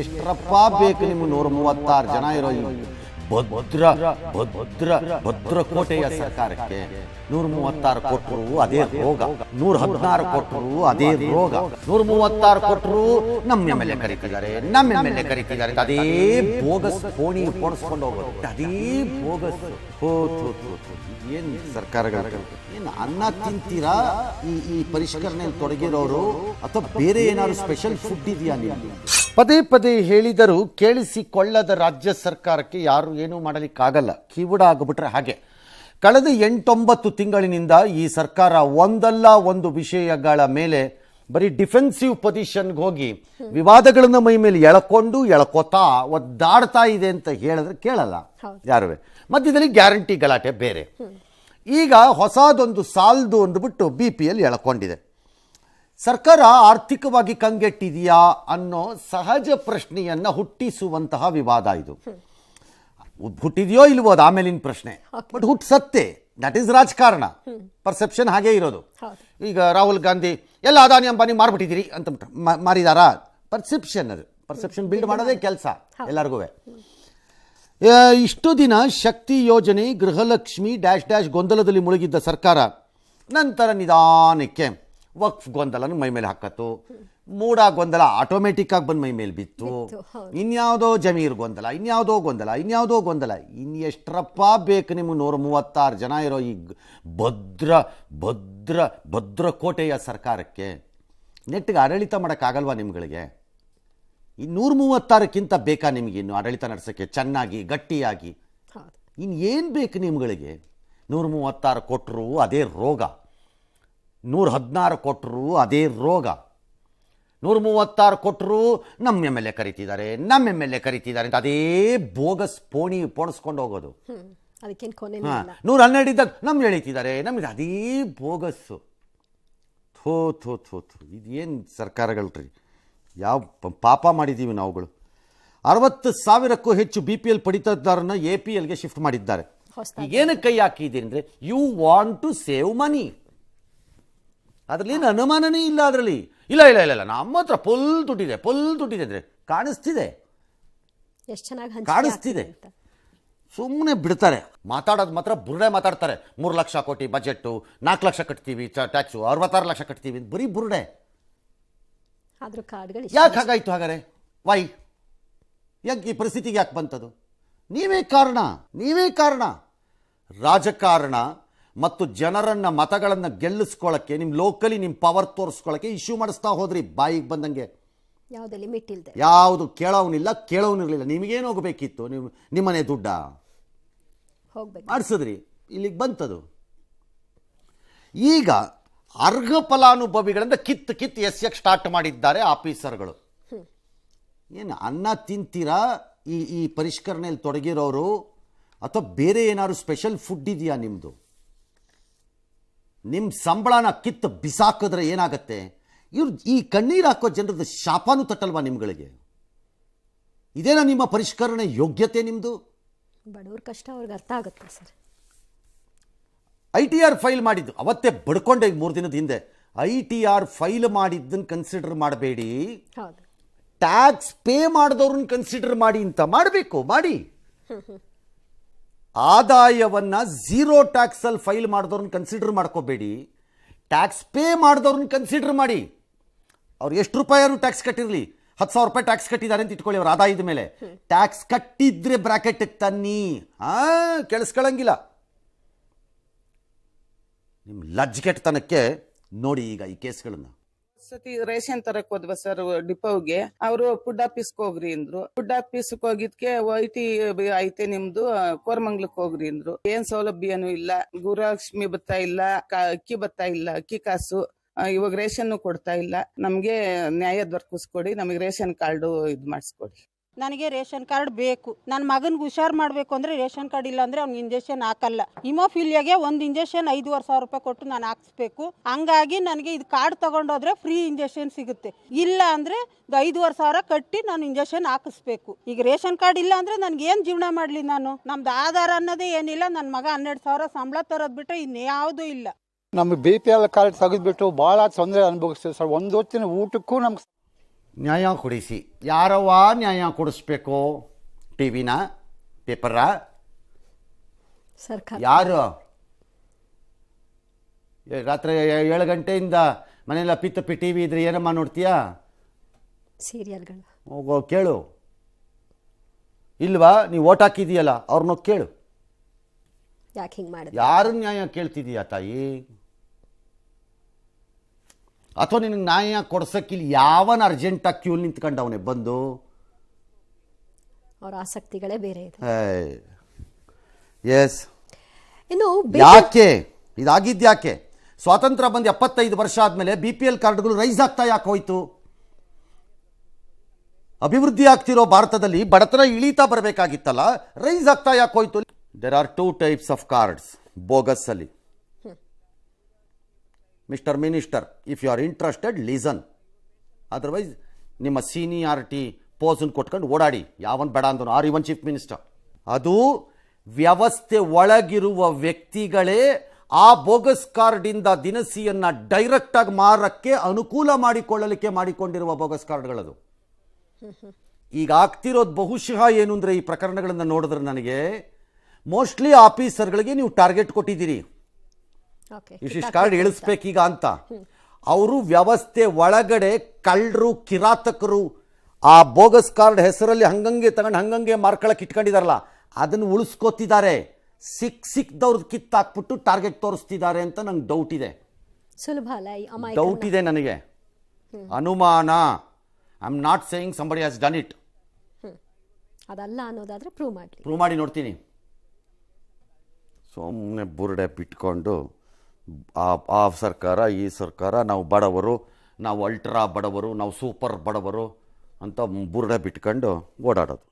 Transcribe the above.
ಎಷ್ಟರಪ್ಪ ಬೇಕು ನಿಮ್ಗೆ 136 ಜನ ಇರೋ ಭದ್ರಕೋಟೆಯ ಸರ್ಕಾರಕ್ಕೆ 136 ಕೊಟ್ಟರು ಅದೇ ರೋಗ, 116 ಕೊಟ್ಟರು ಅದೇ ರೋಗ, 136 ಕೊಟ್ಟರು ನಮ್ಮ ಎಮ್ಎಲ್ಎ ಕರೀತಿದ್ದಾರೆ, ನಮ್ಮ ಎಮ್ಎಲ್ಎ ಕರೀತಿದ್ದಾರೆ, ಅದೇ ಬೋಗಸ್ ಕೋಣಿ ಪೋಣಿಸ್ಕೊಂಡು ಹೋಗೋದು, ಅದೇ ಬೋಗಸ್. ಏನ್ ಸರ್ಕಾರಗಳು ಏನು ಅನ್ನ ತಿಂತೀರಾ ಈ ಪರಿಷ್ಕರಣೆಯಲ್ಲಿ ತೊಡಗಿರೋರು, ಅಥವಾ ಬೇರೆ ಏನಾದ್ರು ಸ್ಪೆಷಲ್ ಫುಡ್ ಇದೆಯಾ ನಿಮ್ಗೆ? ಪದೇ ಪದೇ ಹೇಳಿದರೂ ಕೇಳಿಸಿಕೊಳ್ಳದ ರಾಜ್ಯ ಸರ್ಕಾರಕ್ಕೆ ಯಾರು ಏನೂ ಮಾಡಲಿಕ್ಕಾಗಲ್ಲ. ಕಿವುಡ ಆಗಿಬಿಟ್ರೆ ಹಾಗೆ. ಕಳೆದ 8-9 ತಿಂಗಳಿನಿಂದ ಈ ಸರ್ಕಾರ ಒಂದಲ್ಲ ಒಂದು ವಿಷಯಗಳ ಮೇಲೆ ಬರೀ ಡಿಫೆನ್ಸಿವ್ ಪೊಸಿಷನ್ಗೆ ಹೋಗಿ ವಿವಾದಗಳನ್ನು ಮೈ ಮೇಲೆ ಎಳ್ಕೋತಾ ಒದ್ದಾಡ್ತಾ ಇದೆ ಅಂತ ಹೇಳಿದ್ರೆ ಕೇಳಲ್ಲ ಯಾರುವೆ. ಮಧ್ಯದಲ್ಲಿ ಗ್ಯಾರಂಟಿ ಗಲಾಟೆ ಬೇರೆ. ಈಗ ಹೊಸದೊಂದು ಸಾಲದು ಅಂದ್ಬಿಟ್ಟು BPL ಎಳ್ಕೊಂಡಿದೆ. ಸರ್ಕಾರ ಆರ್ಥಿಕವಾಗಿ ಕಂಗೆಟ್ಟಿದೆಯಾ ಅನ್ನೋ ಸಹಜ ಪ್ರಶ್ನೆಯನ್ನು ಹುಟ್ಟಿಸುವಂತಹ ವಿವಾದ ಇದು. ಹುಟ್ಟಿದೆಯೋ ಇಲ್ವೋ ಅದು ಆಮೇಲಿನ ಪ್ರಶ್ನೆ, ಬಟ್ ಹುಟ್ಟಿಸತ್ತೆ. ದಟ್ ಈಸ್ ರಾಜಕಾರಣ. ಪರ್ಸೆಪ್ಷನ್ ಹಾಗೇ ಇರೋದು. ಈಗ ರಾಹುಲ್ ಗಾಂಧಿ ಎಲ್ಲ ಅದಾನಿ ಅಂಬಾನಿ ಮಾರ್ಬಿಟ್ಟಿದ್ದೀರಿ ಅಂತ ಮಾರಿದಾರಾ? ಪರ್ಸೆಪ್ಷನ್. ಅದು ಪರ್ಸೆಪ್ಷನ್ ಬಿಲ್ಡ್ ಮಾಡೋದೇ ಕೆಲಸ ಎಲ್ಲರಿಗೂ. ಇಷ್ಟು ದಿನ ಶಕ್ತಿ ಯೋಜನೆ, ಗೃಹಲಕ್ಷ್ಮಿ ಡ್ಯಾಶ್ ಗೊಂದಲದಲ್ಲಿ ಮುಳುಗಿದ್ದ ಸರ್ಕಾರ ನಂತರ ನಿಧಾನಕ್ಕೆ ವಕ್ಫ್ ಗೊಂದಲನು ಮೈ ಮೇಲೆ ಹಾಕತ್ತು, ಮೂಡ ಗೊಂದಲ ಆಟೋಮೆಟಿಕ್ ಆಗಿ ಬಂದು ಮೈ ಮೇಲೆ ಬಿತ್ತು, ಇನ್ಯಾವುದೋ ಜಮೀರ್ ಗೊಂದಲ, ಇನ್ಯಾವುದೋ ಗೊಂದಲ. ಎಷ್ಟರಪ್ಪ ಬೇಕು ನಿಮ್ಗೆ 136 ಜನ ಇರೋ ಈ ಭದ್ರಕೋಟೆಯ ಸರ್ಕಾರಕ್ಕೆ? ನೆಟ್ಟಿಗೆ ಆಡಳಿತ ಮಾಡೋಕ್ಕಾಗಲ್ವಾ ನಿಮ್ಗಳಿಗೆ? ಈ 136ಕ್ಕಿಂತ ಬೇಕಾ ನಿಮಗೆ ಇನ್ನು ಆಡಳಿತ ನಡೆಸೋಕ್ಕೆ ಚೆನ್ನಾಗಿ ಗಟ್ಟಿಯಾಗಿ? ಇನ್ನೇನು ಬೇಕು ನಿಮ್ಗಳಿಗೆ? 136 ಕೊಟ್ಟರು ಅದೇ ರೋಗ, 116 ಕೊಟ್ಟರು ಅದೇ ರೋಗ, 136 ಕೊಟ್ಟರು ನಮ್ಮ ಎಮ್ಎಲ್ಎ ಕರೀತಿದ್ದಾರೆ ಅಂತ ಅದೇ ಬೋಗಸ್ ಪೋಣಿಸ್ಕೊಂಡು ಹೋಗೋದು. 112 ಇದ್ದಾಗ ನಮ್ಗೆ ಎಳೀತಿದ್ದಾರೆ, ನಮಗೆ ಅದೇ ಬೋಗಸ್ಸು. ಇದೇನು ಸರ್ಕಾರಗಳ್ರಿ? ಯಾವ ಪಾಪ ಮಾಡಿದ್ದೀವಿ ನಾವುಗಳು? 60,000ಕ್ಕೂ ಹೆಚ್ಚು BPL ಪಡಿತದಾರನ್ನ APLಗೆ ಶಿಫ್ಟ್ ಮಾಡಿದ್ದಾರೆ. ಏನಕ್ಕೆ ಕೈ ಹಾಕಿದ್ದೀರಿ ಅಂದರೆ you want to save money. ಅದರಲ್ಲಿ ಏನು ಅನುಮಾನನೇ ಇಲ್ಲ. ಅದರಲ್ಲಿ ಇಲ್ಲ ನಮ್ಮ ಹತ್ರ ಫುಲ್ ದುಡ್ಡಿದೆ ಅಂದರೆ ಕಾಣಿಸ್ತಿದೆ. ಸುಮ್ಮನೆ ಬಿಡ್ತಾರೆ. ಮಾತಾಡೋದು ಮಾತ್ರ ಬುರುಡೆ ಮಾತಾಡ್ತಾರೆ. 3 ಲಕ್ಷ ಕೋಟಿ ಬಜೆಟ್ಟು, 4 ಲಕ್ಷ ಕಟ್ತೀವಿ ಟ್ಯಾಕ್ಸು, 66 ಲಕ್ಷ ಕಟ್ತೀವಿ, ಬರೀ ಬುರುಡೆ. ಯಾಕೆ ಹಾಗಾಯ್ತು ಹಾಗಾರೆ? ವೈ? ಯಾಕೆ ಈ ಪರಿಸ್ಥಿತಿಗೆ ಯಾಕೆ ಬಂತದು? ನೀವೇ ಕಾರಣ. ರಾಜಕಾರಣ ಮತ್ತು ಜನರನ್ನ ಮತಗಳನ್ನು ಗೆಲ್ಲಿಸ್ಕೊಳ್ಳೋಕ್ಕೆ, ನಿಮ್ಮ ಲೋಕಲಿ ನಿಮ್ಮ ಪವರ್ ತೋರಿಸ್ಕೊಳ್ಳೋಕ್ಕೆ ಇಶ್ಯೂ ಮಾಡಿಸ್ತಾ ಹೋದ್ರಿ ಬಾಯಿಗೆ ಬಂದಂಗೆ. ಯಾವುದು ಕೇಳೋನಿರಲಿಲ್ಲ. ನಿಮಗೇನು ಹೋಗಬೇಕಿತ್ತು? ನಿಮ್ಮನೆ ದುಡ್ಡ ಮಾಡಿಸಿದ್ರಿ, ಇಲ್ಲಿಗೆ ಬಂತದು. ಈಗ ಅರ್ಹ ಫಲಾನುಭವಿಗಳಿಂದ ಕಿತ್ತು ಎಸ್ಯಕ್ಕೆ ಸ್ಟಾರ್ಟ್ ಮಾಡಿದ್ದಾರೆ ಆಫೀಸರ್ಗಳು. ಏನು ಅನ್ನ ತಿಂತೀರಾ ಈ ಪರಿಷ್ಕರಣೆಯಲ್ಲಿ ತೊಡಗಿರೋರು, ಅಥವಾ ಬೇರೆ ಏನಾದ್ರು ಸ್ಪೆಷಲ್ ಫುಡ್ ಇದೆಯಾ ನಿಮ್ಮದು? ನಿಮ್ಮ ಸಂಬಳನ ಕಿತ್ತು ಬಿಸಾಕಿದ್ರೆ ಏನಾಗತ್ತೆ? ಈ ಕಣ್ಣೀರು ಹಾಕೋ ಜನರದ್ದು ಶಾಪನೂ ತಟ್ಟಲ್ವಾ ನಿಮ್ಗಳಿಗೆ? ಇದೇನಾ ನಿಮ್ಮ ಪರಿಷ್ಕರಣೆ ಯೋಗ್ಯತೆ? ನಿಮ್ಮದು ಬಡವ್ರ ಕಷ್ಟ ಅವ್ರಿಗೆ ಅರ್ಥ ಆಗುತ್ತೆ ಸರ್. ITR ಫೈಲ್ ಮಾಡಿದ್ದು ಅವತ್ತೇ ಬಡ್ಕೊಂಡೆ. 3 ದಿನದ ಹಿಂದೆ ITR ಫೈಲ್ ಮಾಡಿದ್ದನ್ನು ಕನ್ಸಿಡರ್ ಮಾಡಬೇಡಿ, ಟ್ಯಾಕ್ಸ್ ಪೇ ಮಾಡಿದವ್ರನ್ನ ಕನ್ಸಿಡರ್ ಮಾಡಿ ಅಂತ ಮಾಡಿ. ಆದಾಯವನ್ನ 0 ಟ್ಯಾಕ್ಸಲ್ಲಿ ಫೈಲ್ ಮಾಡಿದವ್ರನ್ನ ಕನ್ಸಿಡರ್ ಮಾಡ್ಕೋಬೇಡಿ, ಟ್ಯಾಕ್ಸ್ ಪೇ ಮಾಡಿದವ್ರನ್ನ ಕನ್ಸಿಡರ್ ಮಾಡಿ. ಅವ್ರು ಎಷ್ಟು ರೂಪಾಯಿ ಟ್ಯಾಕ್ಸ್ ಕಟ್ಟಿರಲಿ, 10,000 ರೂಪಾಯಿ ಟ್ಯಾಕ್ಸ್ ಕಟ್ಟಿದ್ದಾರೆ ಅಂತ ಇಟ್ಕೊಳ್ಳಿ. ಅವ್ರ ಆದಾಯದ ಮೇಲೆ ಟ್ಯಾಕ್ಸ್ ಕಟ್ಟಿದ್ರೆ ಬ್ರಾಕೆಟ್ ತನ್ನಿ. ಕೇಳಿಸ್ಕೊಳ್ಳಂಗಿಲ್ಲ. ನಿಮ್ಮ ಲಜ್ಜೆಗೆಟ್ಟತನಕ್ಕೆ ನೋಡಿ ಈಗ ಈ ಕೇಸ್ಗಳನ್ನ. ಸತಿ ರೇಷನ್ ತರಕ್ ಹೋದ್ವ ಸರ್ ಡಿಪೋಗೆ. ಅವರು ಫುಡ್ ಆಫೀಸ್ಗೆ ಹೋಗ್ರಿ ಅಂದ್ರು. ಫುಡ್ ಆಫೀಸ್ಗೆ ಹೋಗಿದ್ಕೆ ಐಟಿ ಐತೆ ನಿಮ್ದು ಕೋರಮಂಗ್ಲಕ್ ಹೋಗ್ರಿ ಅಂದ್ರು. ಏನ್ ಸೌಲಭ್ಯನೂ ಇಲ್ಲ, ಗೃಹಲಕ್ಷ್ಮಿ ಬರ್ತಾ ಇಲ್ಲ, ಅಕ್ಕಿ ಬರ್ತಾ ಇಲ್ಲ, ಅಕ್ಕಿ ಕಾಸು. ಇವಾಗ ರೇಷನ್ ಕೊಡ್ತಾ ಇಲ್ಲ. ನಮ್ಗೆ ನ್ಯಾಯ ದೊರಕಿಸ್ಕೊಡಿ, ನಮಗೆ ರೇಷನ್ ಕಾರ್ಡ್ ಇದ್ ಮಾಡಿಸ್ಕೊಡಿ. ನನಗೆ ರೇಷನ್ ಕಾರ್ಡ್ ಬೇಕು. ನನ್ನ ಮಗನ್ಗೆ ಹುಷಾರ್ ಮಾಡಬೇಕು ಅಂದರೆ ರೇಷನ್ ಕಾರ್ಡ್ ಇಲ್ಲ ಅಂದರೆ ಅವ್ನಿಗೆ ಇಂಜೆಕ್ಷನ್ ಹಾಕಲ್ಲ. ಹಿಮೋಫಿಲಿಯಾಗೆ ಒಂದು ಇಂಜೆಕ್ಷನ್ 5,500 ರೂಪಾಯಿ ಕೊಟ್ಟು ನಾನು ಹಾಕ್ಸ್ಬೇಕು. ಹಂಗಾಗಿ ನನಗೆ ಇದು ಕಾರ್ಡ್ ತಗೊಂಡೋದ್ರೆ ಫ್ರೀ ಇಂಜೆಕ್ಷನ್ ಸಿಗುತ್ತೆ. ಇಲ್ಲ ಅಂದರೆ 5,500 ಕಟ್ಟಿ ನಾನು ಇಂಜೆಕ್ಷನ್ ಹಾಕಿಸ್ಬೇಕು. ಈಗ ರೇಷನ್ ಕಾರ್ಡ್ ಇಲ್ಲ ಅಂದರೆ ನನಗೆ ಏನು ಜೀವನ ಮಾಡಲಿ ನಾನು? ನಮ್ದು ಆಧಾರ ಅನ್ನೋದೇ ಏನಿಲ್ಲ. ನನ್ನ ಮಗ 12,000 ಸಂಬಳ ತರೋದು ಬಿಟ್ಟರೆ ಇನ್ಯಾವುದೂ ಇಲ್ಲ. ನಮಗೆ BPL ಕಾರ್ಡ್ ತೆಗೆದ್ಬಿಟ್ಟು ಭಾಳ ತೊಂದರೆ ಅನುಭವಿಸ್ತೀವಿ ಸರ್. ಒಂದು ಹೊತ್ತಿನ ಊಟಕ್ಕೂ ನಮ್ಗೆ ನ್ಯಾಯ ಕೊಡಿಸಿ. ಯಾರವ್ವ ನ್ಯಾಯ ಕೊಡಿಸ್ಬೇಕು? ಟಿ ವಿನ, ಪೇಪರ, ಸರ್ಕಾರ ಯಾರು? ರಾತ್ರಿ 7 ಗಂಟೆಯಿಂದ ಮನೆಯಲ್ಲ ಪಿತ್ತಪ್ಪಿ ಟಿ ವಿ ಇದ್ರೆ ಏನಮ್ಮ ನೋಡ್ತೀಯಾ? ಸೀರಿಯಲ್ಗಳು. ಹೋಗೋ ಕೇಳು. ಇಲ್ವಾ? ನೀವು ಓಟ್ ಹಾಕಿದೀಯಲ್ಲ ಅವ್ರನ್ನ ಕೇಳು. ಯಾಕೆ ಹಿಂಗೆ ಮಾಡಿದೆ? ಯಾರು ನ್ಯಾಯ ಕೇಳ್ತಿದೀಯ ತಾಯಿ? ಅಥವಾ ನಿನಗೆ ನ್ಯಾಯ ಕೊಡ್ಸಕ್ಕಿಲ್ಲಿ ಯಾವನ ಅರ್ಜೆಂಟಾಗಿ ಕ್ಯೂಲ್ ನಿಂತ್ಕೊಂಡವನೇ ಬಂದು? ಅವ್ರ ಆಸಕ್ತಿಗಳೇ ಬೇರೆ ಇದೆ. ಎಸ್. ಇನ್ನು ಯಾಕೆ ಇದಾಗಿದ್ಯಾಕೆ? ಸ್ವಾತಂತ್ರ್ಯ ಬಂದು 75 ವರ್ಷ ಆದಮೇಲೆ BPL ಕಾರ್ಡ್ಗಳು ರೈಸ್ ಆಗ್ತಾ ಯಾಕೆ ಹೋಯ್ತು? ಅಭಿವೃದ್ಧಿ ಆಗ್ತಿರೋ ಭಾರತದಲ್ಲಿ ಬಡತನ ಇಳೀತಾ ಬರಬೇಕಾಗಿತ್ತಲ್ಲ, ರೈಸ್ ಆಗ್ತಾ ಯಾಕೆ ಹೋಯ್ತು? There are 2 types of cards bogus ಅಲ್ಲಿ. Mister minister, if you are interested listen, otherwise ನಿಮ್ಮ ಸೀನಿಯಾರಿಟಿ ಪೋಸನ್ನು ಕೊಟ್ಕೊಂಡು ಓಡಾಡಿ. ಯಾವನ್ ಬೇಡ ಅಂದನು, ಆರ್ ಇವನ್ ಚೀಫ್ ಮಿನಿಸ್ಟರ್. ಅದು ವ್ಯವಸ್ಥೆ ಒಳಗಿರುವ ವ್ಯಕ್ತಿಗಳೇ ಆ ಬೋಗಸ್ ಕಾರ್ಡಿಂದ ದಿನಸಿಯನ್ನು ಡೈರೆಕ್ಟಾಗಿ ಮಾರಕ್ಕೆ ಅನುಕೂಲ ಮಾಡಿಕೊಳ್ಳಲಿಕ್ಕೆ ಮಾಡಿಕೊಂಡಿರುವ ಬೋಗಸ್ ಕಾರ್ಡ್ಗಳದು. ಈಗ ಆಗ್ತಿರೋದು ಬಹುಶಃ ಏನು ಅಂದರೆ, ಈ ಪ್ರಕರಣಗಳನ್ನು ನೋಡಿದ್ರೆ ನನಗೆ ಮೋಸ್ಟ್ಲಿ ಆಫೀಸರ್ಗಳಿಗೆ ನೀವು ಟಾರ್ಗೆಟ್ ಕೊಟ್ಟಿದ್ದೀರಿ, ಇಷ್ಟಿಷ್ಟು ಕಾರ್ಡ್ ಇಳಿಸ್ಬೇಕೀಗ ಅಂತ. ಅವರು ವ್ಯವಸ್ಥೆ ಒಳಗಡೆ ಕಳ್ಳರು, ಕಿರಾತಕರು ಆ ಬೋಗಸ್ ಕಾರ್ಡ್ ಹೆಸರಲ್ಲಿ ಹಂಗಂಗೆ ತಗೊಂಡು ಹಂಗಂಗೆ ಮಾರ್ಕೊಳಕ್ಕೆ ಇಟ್ಕೊಂಡಿದಾರಲ್ಲ, ಅದನ್ನು ಉಳಿಸ್ಕೋತಿದ್ದಾರೆ. ಸಿಕ್ದವ್ರದ್ದು ಕಿತ್ತಾಕ್ಬಿಟ್ಟು ಟಾರ್ಗೆಟ್ ತೋರಿಸ್ತಿದ್ದಾರೆ ಅಂತ ನಂಗೆ ಡೌಟ್ ಇದೆ. ಸುಲಭ ಅಲ್ಲ ಈ ಅಮಾಯಕ. ಡೌಟ್ ಇದೆ ನನಗೆ, ಅನುಮಾನ. I am not saying somebody has done it. ಅದಲ್ಲ ಅನ್ನೋದಾದ್ರೆ ಪ್ರೂವ್ ಮಾಡಿ ನೋಡ್ತೀನಿ. ಸುಮ್ಮನೆ ಬುರುಡೆ ಬಿಟ್ಕೊಂಡು ಆ ಸರ್ಕಾರ ಈ ಸರ್ಕಾರ, ನಾವು ಬಡವರು, ನಾವು ಅಲ್ಟ್ರಾ ಬಡವರು, ನಾವು ಸೂಪರ್ ಬಡವರು ಅಂತ ಬುರುಡೆ ಬಿಟ್ಕೊಂಡು ಓಡಾಡೋದು.